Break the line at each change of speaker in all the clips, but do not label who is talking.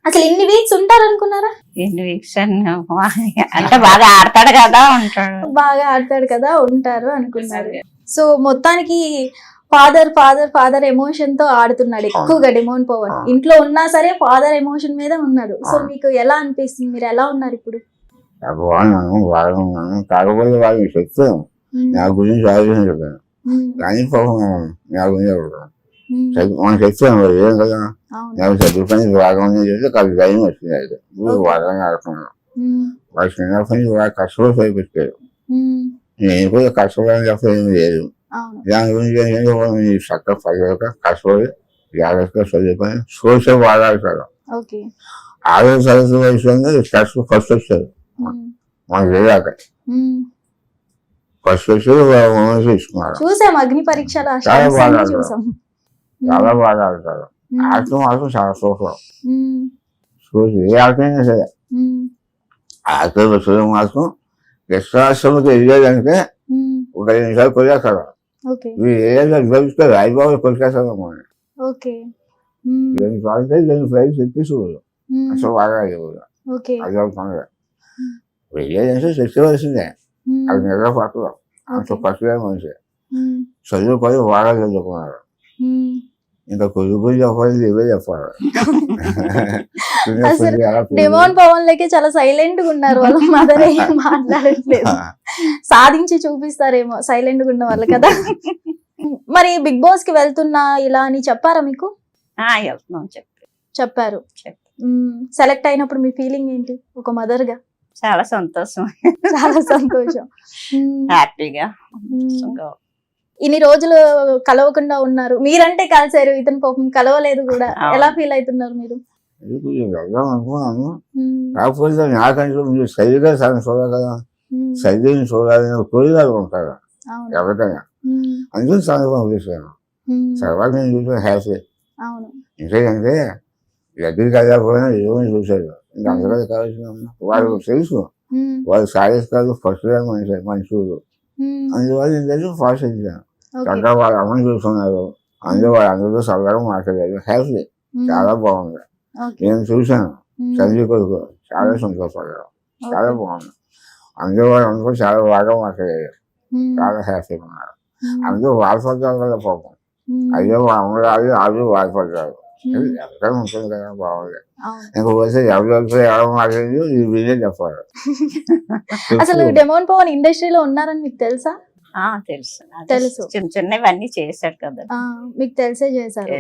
అసలు ఇన్ని వీక్స్ ఉంటారు అనుకున్నారా?
ఎన్ని వీక్స్ అంటే బాగా ఆడతాడు కదా ఉంటాడు.
బాగా ఆడతాడు కదా ఉంటారు అనుకున్నారు. సో మొత్తానికి ఫాదర్ ఫాదర్ ఫాదర్ ఎమోషన్ తో ఆడుతున్నాడు ఎక్కువగా డిమోన్ పవన్. ఇంట్లో ఉన్నా సరే ఫాదర్ ఎమోషన్ మీద ఉన్నాడు. సో మీకు ఎలా అనిపిస్తుంది? మీరు ఎలా ఉన్నారు ఇప్పుడు?
బాగున్నాను, బాగున్నాను. కాకపోతే వాళ్ళకి చెప్తాను నా గురించి ఆలోచించాను, కానీ పాపం నా గురించి మనం చెప్తాను ఏం కదా. నాకు చదువు పని బాగా చెప్తే కాదు భయం వచ్చింది. అయితే బాగా ఆడుతున్నాను. వాళ్ళు చిన్నప్పటి నుంచి బాగా కష్టపడి పైపెట్టారు. నేను కూడా కష్టపడని చెప్పడం లేదు. దాని గురించి చక్కగా పడక కష్టపడి జాగ్రత్తగా చదువుకొని సోషల్ బాగా ఆడతారు. 6వ తరగతి వయసు ఫస్ట్ వచ్చారు మనకు వెళ్ళాక. ఫస్ట్ వచ్చి తీసుకున్నారు.
చూసాం అగ్ని పరీక్షలు
చాలా బాగా ఆడతారు, చాలా బాగా ఆడతారు. ఆటలు మాత్రం చాలా సూపర్. చూసి ఏ ఆటైనా సరే ఆటలు చూడడం మాత్రం ఎక్స్ట్రాశ్రమకి వెళ్ళేదంటే ఒక 5 నిమిషాలు కొరికేస్తారు. మీరు ఏదైనా గెలిస్తే రాయిబాబు కొరికేస్తారు. మనం 2 సార్లు 2 ప్రైజ్ తెప్పిస్తుంది. అసలు బాగా అది అవుతుంది. వెళ్ళేదంటే తెచ్చవలసిందే. అది నిద్ర పట్టదు. అంత పట్టుగా మనిషి చదువుకొని బాగా చదువుకున్నారు. ఇంకా కొడుకు చెప్పాలి, ఇవే చెప్పాలి.
డిమోన్ పవన్ లకి చాలా సైలెంట్ గా ఉన్నారు. వాళ్ళ మదర్ ఏం మాట్లాడట్లేదు. సాధించి చూపిస్తారేమో సైలెంట్ గా ఉన్న వాళ్ళు కదా. మరి బిగ్ బాస్ కి వెళ్తున్నా ఇలా అని చెప్పారా మీకు?
వెళ్తున్నాం
చెప్పారు. సెలెక్ట్ అయినప్పుడు మీ ఫీలింగ్ ఏంటి? ఒక మదర్ గా
చాలా సంతోషం,
చాలా సంతోషం,
హ్యాపీగా.
ఇన్ని రోజులు కలవకుండా ఉన్నారు, మీరంటే కలిసారు, ఇతను పాపం కలవలేదు కూడా. ఎలా ఫీల్ అవుతున్నారు మీరు?
వెళ్దాం అనుకున్నాను, కాకపోతే నాకంటే మీరు సరిగా చూడాలి కదా. సరిగ్గా చూడాలని కోరికలు ఉంటారు ఎవరికైనా. అందుకే సందర్భం చూసాను. తర్వాత నేను చూసాను హ్యాపీ. ఇంకేంటే దగ్గరికి వెళ్ళకపోయినా ఏమని చూశారు. ఇంకా అందరికీ కావాల్సిన వాళ్ళు తెలుసు, వాళ్ళు సాధిస్తారు. ఫస్ట్ మనుషులు అందువల్ల ఏంటంటే ఫాస్ట్ ఇచ్చాను. చక్కగా వాళ్ళు అమ్మని చూస్తున్నారు. అందులో వాళ్ళందరూ చల్లగా మాట్లాడారు. హ్యాపీ, చాలా బాగుంది. నేను చూశాను చదివి కొడుకు, చాలా సంతోషపడ్డారు, చాలా బాగుంది. అందులో వాళ్ళందరూ చాలా బాగా మాట్లాడారు, చాలా హ్యాపీగా ఉన్నారు. అందులో బాధపడ్డారు కదా పాపం. అయ్యో అమ్మగారు వాళ్ళు బాధపడ్డారు. ఎక్కడ ఉంటుంది కదా, బాగుంది. ఇంకొకసారి ఎవరు మాట్లాడి వీళ్ళే చెప్పారు.
అసలు డిమోన్ పవన్ ఇండస్ట్రీలో ఉన్నారని మీకు తెలుసా?
తెలుసు,
తెలుసు.
చిన్న చిన్నవన్నీ చేశాడు కదా.
మీకు తెలిసే చేశారు.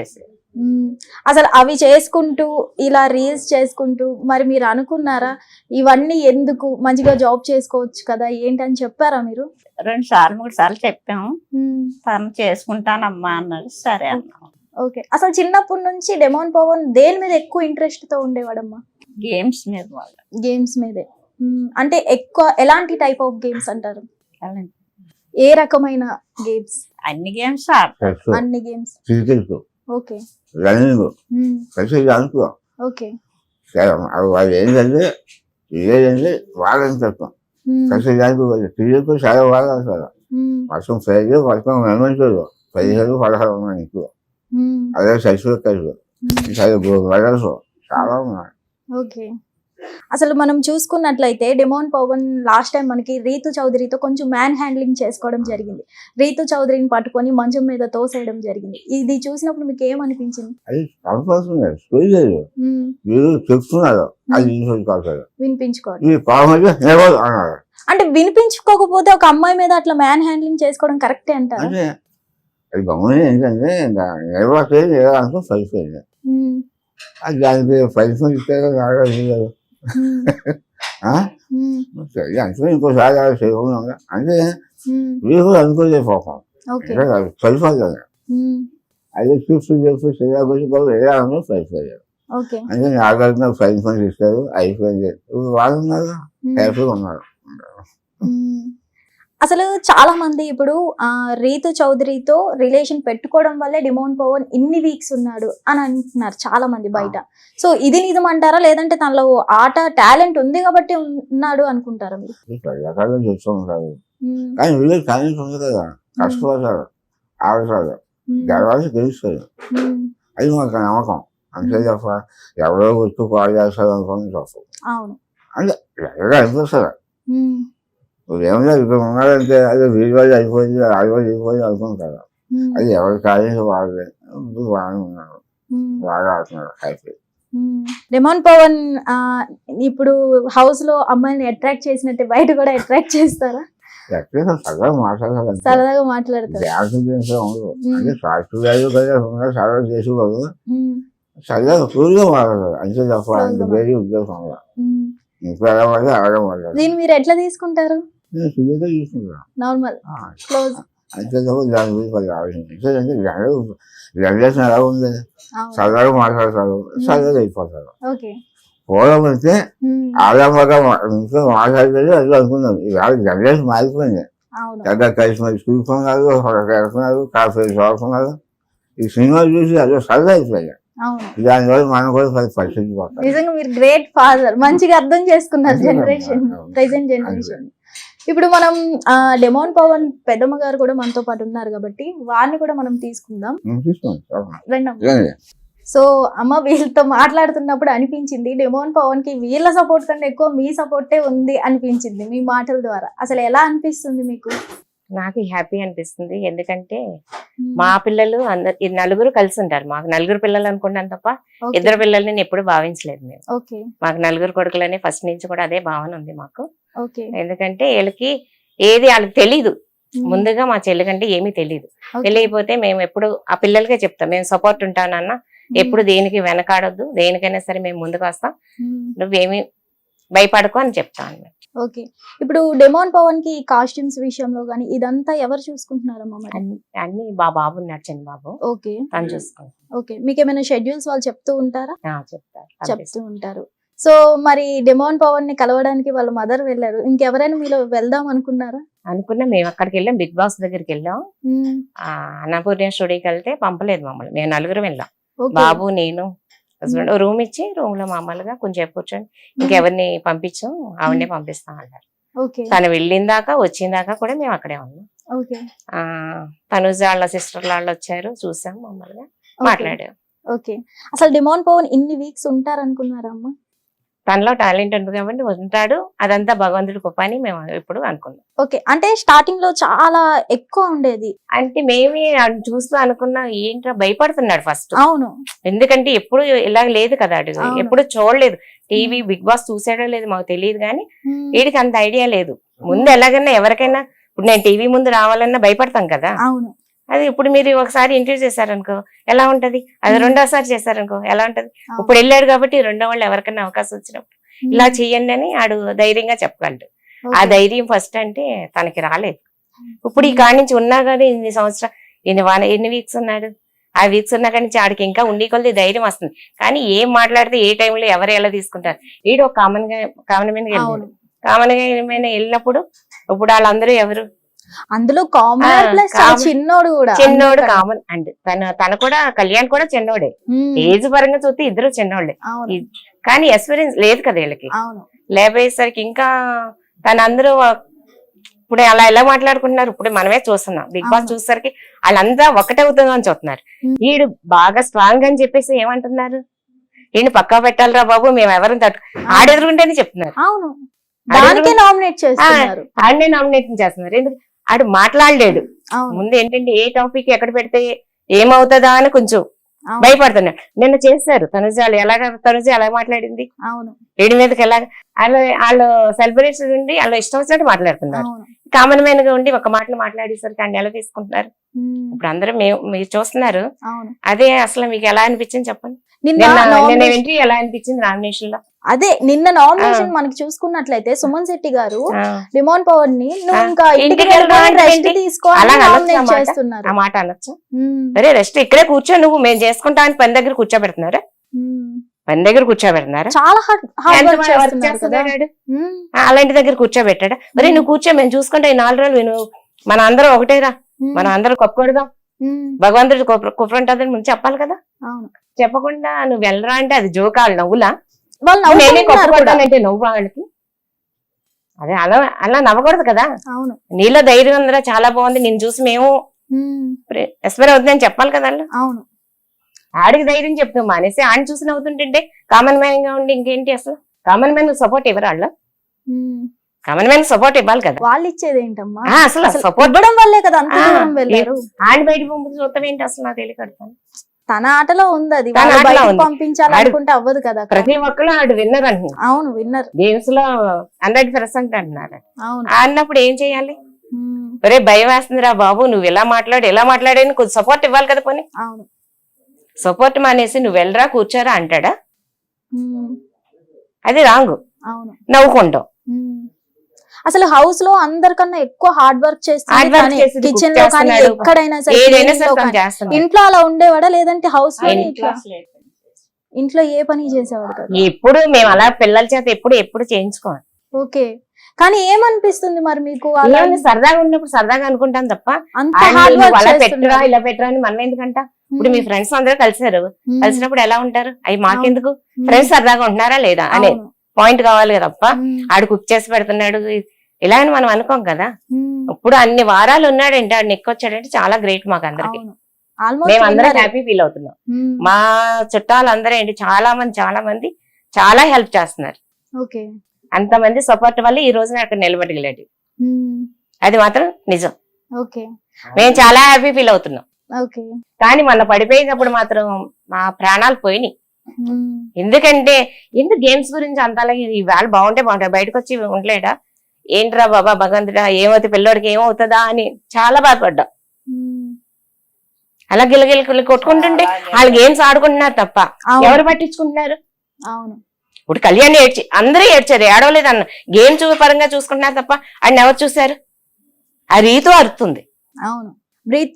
అసలు అవి చేసుకుంటూ ఇలా రీల్స్ చేసుకుంటూ మరి మీరు అనుకున్నారా ఇవన్నీ ఎందుకు, మంచిగా జాబ్ చేసుకోవచ్చు కదా ఏంటని చెప్పారా మీరు?
2 సార్లు 3 సార్లు చెప్పాము. తను చేసుకుంటానమ్మా అన్నారు, సరే అన్నాం.
ఓకే. అసలు చిన్నప్పటి నుంచి డిమోన్ పవన్ దేని మీద ఎక్కువ ఇంట్రెస్ట్ తో ఉండేవాడమ్మా?
గేమ్స్ మీద.
గేమ్స్ మీదే. అంటే ఎక్కువ ఎలాంటి టైప్ ఆఫ్ గేమ్స్ అంటారు? ఏ రకమైన గేమ్స్?
అన్ని గేమ్స్.
అన్ని గేమ్స్.
క్రికెట్,
ఓకే,
రన్నింగ్, అనుకో.
ఓకే.
వాళ్ళు ఏంటంటే ఇదేంటే వాళ్ళని తక్కువ దానికి క్రికెట్ చాలా బాగా ఆడతారు. వర్షం 5 వర్షం మెమంటారు 15 16 ఉన్నాయి ఎక్కువ. అదే సైజు మెడల్స్ చాలా ఉన్నాయి.
ఓకే. అసలు మనం చూసుకున్నట్లయితే డిమోన్ పవన్ లాస్ట్ టైం మనకి రీతు చౌదరితో కొంచెం మ్యాన్ హ్యాండ్లింగ్ చేసుకోవడం జరిగింది. రీతు చౌదరిని పట్టుకొని మంచం మీద తోసేయడం జరిగింది. ఇది చూసినప్పుడు మీకు ఏమనిపించింది?
అది మీరు చెప్తున్నారు, అది
వినిపించుకోవాలి.
అన్నారు
అంటే వినిపించుకోకపోతే ఒక అమ్మాయి మీద అట్లా మ్యాన్ హ్యాండ్లింగ్ చేసుకోవడం కరెక్టే అంటారు?
అది గమనం ఏంటంటే నిర్వాహకులు సరిపోయింది. అది దానికి ఫలితం ఇస్తే అంటే ఇంకోసారి అంటే మీరు అనుకోలేదు పాపం, సరిపోతుంది. అదే చూస్తూ చేయాలని సరిపోయారు. అంటే నాగార్జున ఫలితం ఇస్తారు, అయిపోయింది. వాళ్ళు ఉన్నారు, హ్యాపీగా ఉన్నారు.
అసలు చాలా మంది ఇప్పుడు రీతు చౌదరితో రిలేషన్ పెట్టుకోవడం వల్లే డిమోన్ పవన్ ఇన్ని వీక్స్ ఉన్నాడు అని అంటున్నారు చాలా మంది బయట. సో ఇది నిజం అంటారా, లేదంటే తనలో ఆట టాలెంట్ ఉంది కాబట్టి ఉన్నాడు అనుకుంటారా మీరు?
చెప్తూ ఉంటారు కానీ వీళ్ళు టాలెంట్ ఉంది కదా, కష్టపడతారు, ఆడతారు, గర్వానికి తెలుస్తుంది. అది మాకు నమ్మకం. అంతే తప్ప ఎవరో గుర్తు పాడు చేస్తారు అనుకోని తప్పు.
అవును.
అంటే ఎక్కడికి అనిపిస్తుంది.
ఉమ్,
ఇప్పుడు ఏమన్నా ఇక్కడ ఉన్నారంటే అదే వీడి వల్ల అయిపోయింది, ఆడి వల్ల అయిపోయింది అనుకుంటారు.
ఉమ్,
అది ఎవరి కాలేజీ వాళ్ళే ఇప్పుడు బాగానే ఉన్నారు,
ఉమ్,
బాగా ఆడుతున్నారు హ్యాపీ.
ఉమ్. డెమాన్ పవన్ ఇప్పుడు హౌస్ లో అమ్మాయిని అట్రాక్ట్ చేసినట్టే బయట కూడా అట్రాక్ట్ చేస్తారా?
ఎక్కడ సరదా మాట్లాడాలి,
సరదాగా మాట్లాడతారు.
డ్యాన్స్ చేసే ఉండదు. అంటే సాఫ్ట్వేర్ కదా ఉన్నారు, సరదా చేసుకోదు,
ఉమ్,
సరదా ఫుల్గా మాట్లాడాలి అంతే తప్ప
Close
అంత
గా
వేరే ఉద్దేశం వల్ల
ఉమ్.
ఇంకా ఎలా పడితే అలాగే మాట్లాడాలి.
దీన్ని మీరు ఎట్లా తీసుకుంటారు?
నేను ఫుల్గా చూసుకుంటాను
నార్మల్ క్లోజ్.
అంతే తప్ప దాని గురించి పది ఆలోచన. ఎందుకంటే జనరేషన్ ఎలా ఉంది,
అవును.
సరదాగా మాట్లాడతారు, సరదాగా అయిపోతారు.
ఓకే.
పూర్వం అయితే
ఉమ్,
ఆడంబగా ఇంట్లో మాట్లాడేది అది అనుకున్నాం. ఇవాళ జనరేషన్ మారిపోయింది.
అవును.
దగ్గర కలిసి మరి చూసుకున్నారు, వెళ్తున్నారు, కాఫీ చదువుకున్నారు. ఈ సినిమాలు చూసి అదే సరదా అయిపోయాయి.
అవును.
దానివల్ల మనం కూడా పరిస్థితి పోతాం.
నిజంగా మీరు గ్రేట్ ఫాదర్, మంచిగా అర్థం చేసుకున్నారు
అంతే కదా.
జనరేషన్,
అవును.
Present generation. ఇప్పుడు మనం డెమాన్ పవన్ పెద్దమ్మ గారు కూడా మనతో పాటు ఉన్నారు కాబట్టి వారిని కూడా మనం తీసుకుందాం.
తీసుకోండి.
రండి. సో అమ్మ, వీళ్ళతో మాట్లాడుతున్నప్పుడు అనిపించింది డెమాన్ పవన్ కి వీళ్ళ సపోర్ట్ కంటే ఎక్కువ మీ సపోర్టే ఉంది అనిపించింది మీ మాటల ద్వారా. అసలు ఎలా అనిపిస్తుంది మీకు?
నాకు హ్యాపీ అనిపిస్తుంది. ఎందుకంటే మా పిల్లలు అందరు నలుగురు కలిసి ఉంటారు. మాకు నలుగురు పిల్లలు అనుకుంటాను తప్ప
Okay.
ఇద్దరు పిల్లల్ని నేను ఎప్పుడు భావించలేదు మేము.
ఓకే.
మాకు నలుగురు కొడుకులని ఫస్ట్ నుంచి కూడా అదే భావన ఉంది మాకు.
ఓకే.
ఎందుకంటే వీళ్ళకి ఏది వాళ్ళకి తెలీదు. ముందుగా మా చెల్లి కంటే ఏమీ తెలీదు. తెలియకపోతే మేము ఎప్పుడు ఆ పిల్లలకే చెప్తాం, మేము సపోర్ట్ ఉంటానన్నా, ఎప్పుడు దేనికి వెనకాడొద్దు, దేనికైనా సరే మేము ముందుకు వస్తాం, నువ్వేమి భయపడకు అని చెప్తాను.
ఓకే. ఇప్పుడు డెమాన్ పవన్ కి కాస్ట్యూమ్స్ విషయంలో గానీ ఇదంతా ఎవరు చూసుకుంటున్నారమ్మా మరి?
అన్ని బాబు ఉన్నాడు, చిన్న బాబు,
ఓకే.
తను చూసుకుంటాం.
ఓకే. మీకు ఏమైనా షెడ్యూల్స్ వాళ్ళు చెప్తూ ఉంటారా?
చెప్తారు.
చెప్తూ ఉంటారు. సో మరి డెమాన్ పవన్ ని కలవడానికి వాళ్ళ మదర్ వెళ్ళారు, ఇంకెవరైనా మీలో వెళ్దాం అనుకున్నారా?
అనుకున్నా. మేము అక్కడికి వెళ్ళాం, బిగ్ బాస్ దగ్గరికి వెళ్ళాం. అన్నపూర్ణ స్టూడియోకి వెళ్తే పంపలేదు మమ్మల్ని. మేము నలుగురు వెళ్ళాం,
ఓకే.
బాబు, నేను, హస్బెండ్. రూమ్ ఇచ్చి రూమ్ లో మామూలుగా కొంచెం కూర్చొని ఇంకెవరిని పంపించాం, ఆవిడనే పంపిస్తాం అన్నారు.
ఓకే.
తను వెళ్ళిందాకా వచ్చిందాకా కూడా మేము అక్కడే ఉన్నాం.
ఓకే.
తనుజ వాళ్ళ సిస్టర్ వాళ్ళు వచ్చారు, చూసాం, మామూలుగా మాట్లాడాం.
ఓకే. అసలు డెమాన్ పవన్ ఇన్ని వీక్స్ ఉంటారనుకున్నారా అమ్మా?
తనలో టాలెంట్ ఉంది కాబట్టి ఉంటాడు, అదంతా భగవంతుడి గొప్ప అని మేము ఎప్పుడు అనుకున్నాం.
ఓకే. అంటే స్టార్టింగ్ లో చాలా ఎక్కువ ఉండేది.
అంటే మేమే చూస్తూ అనుకున్నాం, ఏంట్రా భయపడుతున్నాడు ఫస్ట్.
అవును.
ఎందుకంటే ఎప్పుడు ఇలా లేదు కదా, అడుగు
అవును.
ఎప్పుడు చూడలేదు. టీవీ బిగ్ బాస్ చూసాడో లేదు మాకు తెలియదు, కానీ వీడికి అంత ఐడియా లేదు. ముందు ఎలాగైనా ఎవరికైనా, ఇప్పుడు నేను టీవీ ముందు రావాలన్నా భయపడతాం కదా.
అవును.
అది ఇప్పుడు మీరు ఒకసారి ఇంటర్వ్యూ చేశారనుకో ఎలా ఉంటది, అది రెండోసారి చేశారనుకో ఎలా ఉంటది. ఇప్పుడు వెళ్ళాడు కాబట్టి రెండో వాళ్ళు ఎవరికైనా అవకాశం వచ్చినప్పుడు ఇలా చెయ్యండి అని ఆడు ధైర్యంగా చెప్పగలడు. ఆ ధైర్యం ఫస్ట్ అంటే తనకి రాలేదు. ఇప్పుడు ఈ కాడి నుంచి ఉన్నా కానీ ఇన్ని సంవత్సరాలు ఎన్ని వీక్స్ ఉన్నాడు, ఆ వీక్స్ ఉన్న కాడి నుంచి ఆడికి ఇంకా ఉండి కొద్ది ధైర్యం వస్తుంది. కానీ ఏం మాట్లాడితే ఏ టైంలో ఎవరు ఎలా తీసుకుంటారు, వీడు ఒక కామన్ మీద వెళ్ళాడు. కామన్ గా వెళ్ళినప్పుడు ఇప్పుడు వాళ్ళందరూ ఎవరు,
అందులో కామన్ ప్లస్ చిన్నోడు కూడా,
చిన్నోడు కామన్. అండ్ తన కూడా కళ్యాణ్ కూడా చిన్నోడే, ఏజ్ పరంగా చూస్తే ఇద్దరు చిన్నోళ్ళే, కానీ ఎక్స్పీరియన్స్ లేదు కదా వీళ్ళకి. లేకపోయేసరికి ఇంకా తన అందరూ ఇప్పుడు అలా ఎలా మాట్లాడుకుంటున్నారు, ఇప్పుడు మనమే చూస్తున్నాం. బిగ్ బాస్ చూసేసరికి వాళ్ళంతా ఒకటవుతుందో అని చూస్తున్నారు. వీడు బాగా స్ట్రాంగ్ అని చెప్పేసి ఏమంటున్నారు, ఈయన పక్కా పెట్టాలిరా బాబు, మేము ఎవరిని ఆడెదురుకుంటేనే చెప్తున్నారు. ఆడనే నామినేషన్ చేస్తున్నారు. ఎందుకు ఆడు మాట్లాడలేడు. ముందు ఏంటంటే ఏ టాపిక్ ఎక్కడ పెడితే ఏమవుతుందా అని కొంచెం భయపడుతున్నాడు. నిన్న చేస్తారు తనుజ ఎలా మాట్లాడింది, వీడి మీదకి ఎలా వాళ్ళు సెలబ్రేషన్ ఉండి వాళ్ళు ఇష్టం వచ్చినట్టు మాట్లాడుతున్నారు. కామన్ మ్యాన్ గా ఉండి ఒక మాటలు మాట్లాడేసరికి ఆయన ఎలా తీసుకుంటున్నారు. ఇప్పుడు అందరూ మీరు చూస్తున్నారు. అదే అసలు మీకు ఎలా అనిపించింది చెప్పండి. నిన్న ఎంట్రీ ఎలా అనిపించింది నామినేషన్ లో?
అదే నిన్న నామినేషన్ మనకి చూసుకున్నట్లయితే సుమన్ శెట్టి గారు డెమాన్ పవన్ ని ఇంకా
ఆ మాట అనొచ్చు. అరే రెస్ట్ ఇక్కడే కూర్చో, నువ్వు మేము చేసుకుంటా అని పని దగ్గర కూర్చోబెడుతున్నారా, పని దగ్గర కూర్చోబెడుతున్నారా?
చాలా
అలాంటి దగ్గర కూర్చోబెట్టాడా? మరి నువ్వు కూర్చో, మేము చూసుకుంటా ఈ 4 రోజులు నువ్వు మన అందరం ఒకటేరా, మనం అందరం కొప్పుకొడదాం, భగవంతుడు కుఫ్ర ఉంటుందని ముందు చెప్పాలి కదా. చెప్పకుండా నువ్వు వెళ్ళరా అంటే అది జోకాలు, నవ్వులా? నేనే కొప్పుకొడతానంటే నవ్వు వాళ్ళకి, అదే అలా నవ్వకూడదు కదా. నీలో ధైర్యం ఉందిరా, చాలా బాగుంది, నేను చూసి మేము ఎస్పైర్ అవుతుందని చెప్పాలి కదా. ఆడికి ధైర్యం చెప్తాం మానేసి ఆడిని చూసి నవ్వుతుంటే కామన్ మ్యాన్ గా ఉండి ఇంకేంటి అసలు కామన్ మ్యాన్ సపోర్ట్ ఇవ్వరు వాళ్ళు కామన్ మ్యాన్ సపోర్ట్ ఇవ్వాలి కదా
వాళ్ళు ఇచ్చేది ఏంటమ్మా
అసలు సపోర్ట్
ఇవ్వడం వల్లే కదా అంత దూరం వెళ్ళారు.
ఆడి బయట పంపుతూ చూస్తాం ఏంటి అసలు నాకు తెలియకడతాను
తన ఆటలో ఉంది అది,
తన
వాళ్ళు
ఆటలో
బయటికి
ఉంది.
పంపించాలనుకుంటే అవ్వదు కదా అక్కడ.
ప్రతి ఒక్కరు ఆడు విన్నర్ అంటున్నారు
అవును విన్నర్.
గేమ్స్ లో 100% అంటున్నారు.
అవును
అన్నప్పుడు ఏం చేయాలి?
ఉమ్,
ఒరే భయం వేస్తుందిరా బాబు నువ్వు ఇలా మాట్లాడని కొద్ది సపోర్ట్ ఇవ్వాలి కదా పోనీ.
అవును
సపోర్ట్ మానేసి నువ్వు వెళ్ళరా కూర్చోరా అంటాడా?
ఉమ్,
అది రాంగ్.
అవును
నవ్వుకుంటాం.
ఉమ్. అసలు హౌస్ లో అందరికన్నా ఎక్కువ హార్డ్ వర్క్
Hard work చేసేది,
కిచెన్
cook
లో కానీ
చేస్తున్నాడు.
ఎక్కడైనా సరే
ఏదైనా
cleaning
సరే
లో
తను
కానీ.
చేస్తున్నాడు.
ఇంట్లో అలా ఉండేవాడా లేదంటే హౌస్ లో
ఇంట్లో
ఇంట్లో ఏ పని చేసేవాడు కదా?
ఎప్పుడు మేము అలా పిల్లల చేత ఎప్పుడు చేయించుకోవాలి.
ఓకే కానీ ఏమనిపిస్తుంది మరి మీకు అలా
అలానే సరదాగా ఉన్నప్పుడు సరదాగా అనుకుంటాం తప్ప
అంత
ఆయన
హార్డ్
నువ్వు
వర్క్
అలా పెట్టరా
చేస్తున్నారు.
ఇలా పెట్టరా అని మనం ఎందుకంట. ఇప్పుడు మీ ఫ్రెండ్స్ అందరూ కలిసారు, కలిసినప్పుడు ఎలా ఉంటారు? అవి మాకెందుకు, ఫ్రెండ్స్ సరదాగా ఉంటున్నారా లేదా అనే పాయింట్ కావాలి కదా తప్ప ఆడు కుక్ చేసి పెడుతున్నాడు ఇలా అని మనం అనుకోం కదా. ఇప్పుడు అన్ని వారాలు ఉన్నాడంటే ఆడు నెక్కొచ్చాడంటే చాలా గ్రేట్ మాకు అందరికి. మేము అందరం హ్యాపీ ఫీల్ అవుతున్నాం. మా చుట్టాలందరూ ఏంటి చాలా మంది చాలా హెల్ప్ చేస్తున్నారు.
ఓకే
అంతమంది సపోర్ట్ వల్ల ఈ రోజున అక్కడ నిలబడగలేడు. అది మాత్రం నిజం.
ఓకే
మేము చాలా హ్యాపీ ఫీల్ అవుతున్నాం.
ఓకే
కానీ మొన్న పడిపోయినప్పుడు మాత్రం మా ప్రాణాలు పోయినాయి. ఎందుకంటే ఎందుకు గేమ్స్ గురించి అంతలా ఇవాళ బాగుంటాయి బయటకు వచ్చి ఉండలేడా ఏంట్రా బాబా భగవంతుడా ఏమవుతుంది పిల్లోడికి ఏమవుతుందా అని చాలా బాధపడ్డా. అలా గిలగిల కొట్టుకుంటుంటే వాళ్ళు గేమ్స్ ఆడుకుంటున్నారు తప్ప ఎవరు పట్టించుకుంటున్నారు?
అవును
ఇప్పుడు కళ్యాణ్ అందరూ ఏడ్చారు, ఏడవలేదు అన్న గేమ్ పరంగా చూసుకుంటున్నారు తప్ప ఆయన ఎవరు చూసారు? ఆ రీతు అరుతుంది.
అవును బ్రీత్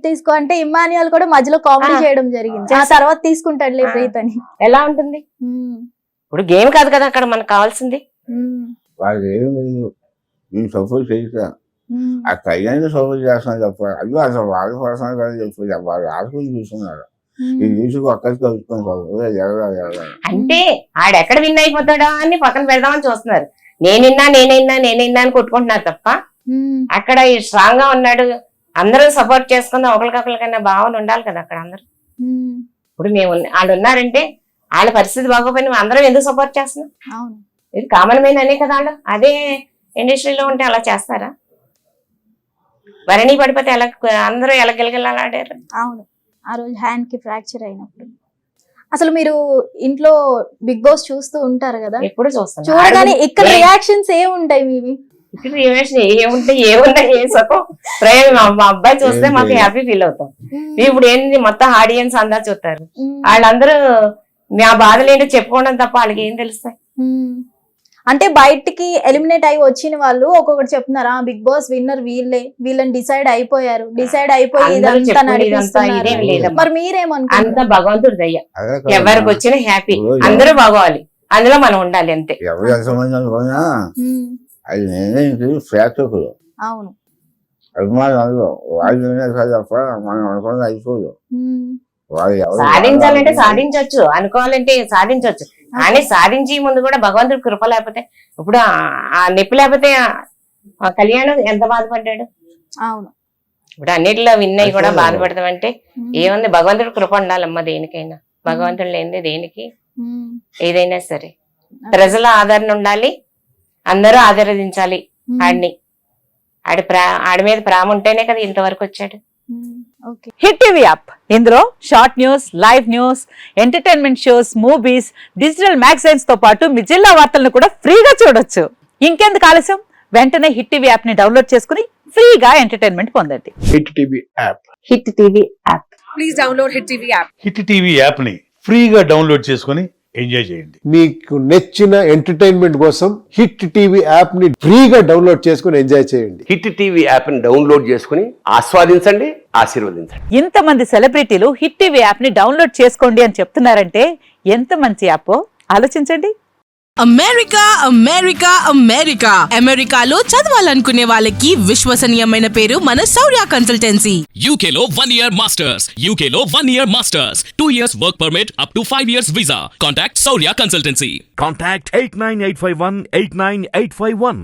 తీసుకో అంటే ఇమ్మాన్యుయల్ కూడా మధ్యలో కామెడీ చేయడం జరిగింది. ఆ తర్వాత తీసుకుంటాడులే బ్రీత్ అని.
ఎలా ఉంటుంది? ఇప్పుడు గేమ్ కాదు కదా అక్కడ మనకు కావాల్సింది.
వాళ్ళు ఏం లేదు నేను సపోర్ట్ చేస్తా ఆ కళ్యాణ్ సపోర్ట్ చేస్తున్నాను తప్ప అది అసలు వాళ్ళ పర్సనల్ కదా చెప్పి వాళ్ళు ఆడుకుని చూస్తున్నారు. ఈ న్యూస్కి ఒక్కరికి కలుసుకొని
అంటే ఆడెక్కడ విన్ అయిపోతాడా అని పక్కన పెడదామని చూస్తున్నారు. నేనైనా అని కొట్టుకుంటున్నారు తప్ప అక్కడ స్ట్రాంగ్ గా ఉన్నాడు అందరూ సపోర్ట్ చేసుకుందాం ఒకరికొకరికన్నా భావన ఉండాలి కదా అక్కడ అందరూ. ఇప్పుడు మేము వాళ్ళు ఉన్నారంటే వాళ్ళ పరిస్థితి బాగోపోయినా అందరం ఎందుకు సపోర్ట్ చేస్తున్నాం?
అవును
ఇది కామన్ మైన్ అనే కదా వాళ్ళు. అదే ఇండస్ట్రీలో ఉంటే అలా చేస్తారా? వరణి పడిపోతే ఎలా అందరూ ఎలా గిలగిలాడారు?
అవును ఆ రోజు హ్యాండ్ కి ఫ్రాక్చర్ అయినప్పుడు. అసలు మీరు ఇంట్లో బిగ్ బాస్ చూస్తూ ఉంటారు కదా,
ఎప్పుడు చూస్తాను
చూడగానే ఇక్కడ రియాక్షన్స్ ఏముంటాయి మీవి?
ఇక్కడ ఏముంటాయి ఏ సుఖం ప్రేమ మా అబ్బాయి చూస్తే మాకు హ్యాపీ ఫీల్ అవుతాం. ఇప్పుడు ఏంటి మొత్తం ఆడియన్స్ అందరు చూస్తారు, వాళ్ళందరూ మా బాధలు ఏంటో చెప్పుకోవడం తప్ప వాళ్ళకి ఏం తెలుస్తాయి?
అంటే బయటికి ఎలిమినేట్ అయి వచ్చిన వాళ్ళు ఒక్కొక్కటి చెప్తున్నారా బిగ్ బాస్ విన్నర్ వీళ్ళని డిసైడ్ అయిపోయి ఇదంతా నడిపిస్తున్నారు. మరి మీరేమనుకుంటారు?
అంత భగవంతుడి దయ్య, ఎవరికి వచ్చిన హ్యాపీ అందరూ బాగోవాలి, అందులో మనం ఉండాలి అంతే.
ఎవరు ఎంతమంది అనుకున్నా అది నేనే ప్రేక్షకులు
అవును
అభిమానులు అందులో వాళ్ళు తప్ప మనం అనుకున్నది అయిపోదు.
సాధించాలంటే సాధించవచ్చు, అనుకోవాలంటే సాధించవచ్చు, కానీ సాధించే ముందు కూడా భగవంతుడి కృప లేకపోతే ఇప్పుడు ఆ నొప్పి లేకపోతే కళ్యాణ్ ఎంత బాధపడ్డాడు?
అవును
ఇప్పుడు అన్నిటిలో విన్ అయ్యి కూడా బాధపడతామంటే ఏముంది? భగవంతుడి కృప ఉండాలమ్మా దేనికైనా. భగవంతుడు లేనిదే దేనికి ఏదైనా సరే. ప్రజల ఆదరణ ఉండాలి, అందరూ ఆదరించాలి ఆడిని. ఆడి మీద ప్రేమ ఉంటేనే కదా ఇంతవరకు వచ్చాడు.
హిట్ టీవీ యాప్, ఇందులో short news, live news, entertainment shows, movies, digital magazines తో పాటు మీ జిల్లా వార్తలను కూడా ఫ్రీగా చూడొచ్చు. ఇంకెందుకు ఆలస్యం, వెంటనే హిట్ టీవీ యాప్ ని డౌన్లోడ్ చేసుకుని ఫ్రీగా ఎంటర్టైన్మెంట్ పొందండి.
Hit TV app.
Hit TV app.
Please download hit TV app.
Hit TV app ని ఫ్రీగా డౌన్లోడ్ చేసుకుని ఎంజాయ్ చేయండి.
మీకు నచ్చిన ఎంటర్టైన్మెంట్ కోసం హిట్ టీవీ యాప్ ని ఫ్రీగా డౌన్లోడ్ చేసుకుని ఎంజాయ్ చేయండి.
హిట్ టీవీ యాప్ ని డౌన్లోడ్ చేసుకుని ఆస్వాదించండి, ఆశీర్వదించండి.
ఇంతమంది సెలబ్రిటీలు హిట్ టీవీ యాప్ ని డౌన్లోడ్ చేసుకోండి అని చెప్తున్నారంటే ఎంత మంచి యాప్ ఆలోచించండి.
అమెరికా అమెరికాలో చదవాలనుకునే వాళ్ళకి విశ్వసనీయమైన పేరు మన శౌర్య కన్సల్టెన్సీ.
UK లో 1 year masters, UK లో 1 year masters, 2 years work permit up to 5 years visa. Contact Saurya Consultancy.
Contact 89851 89851.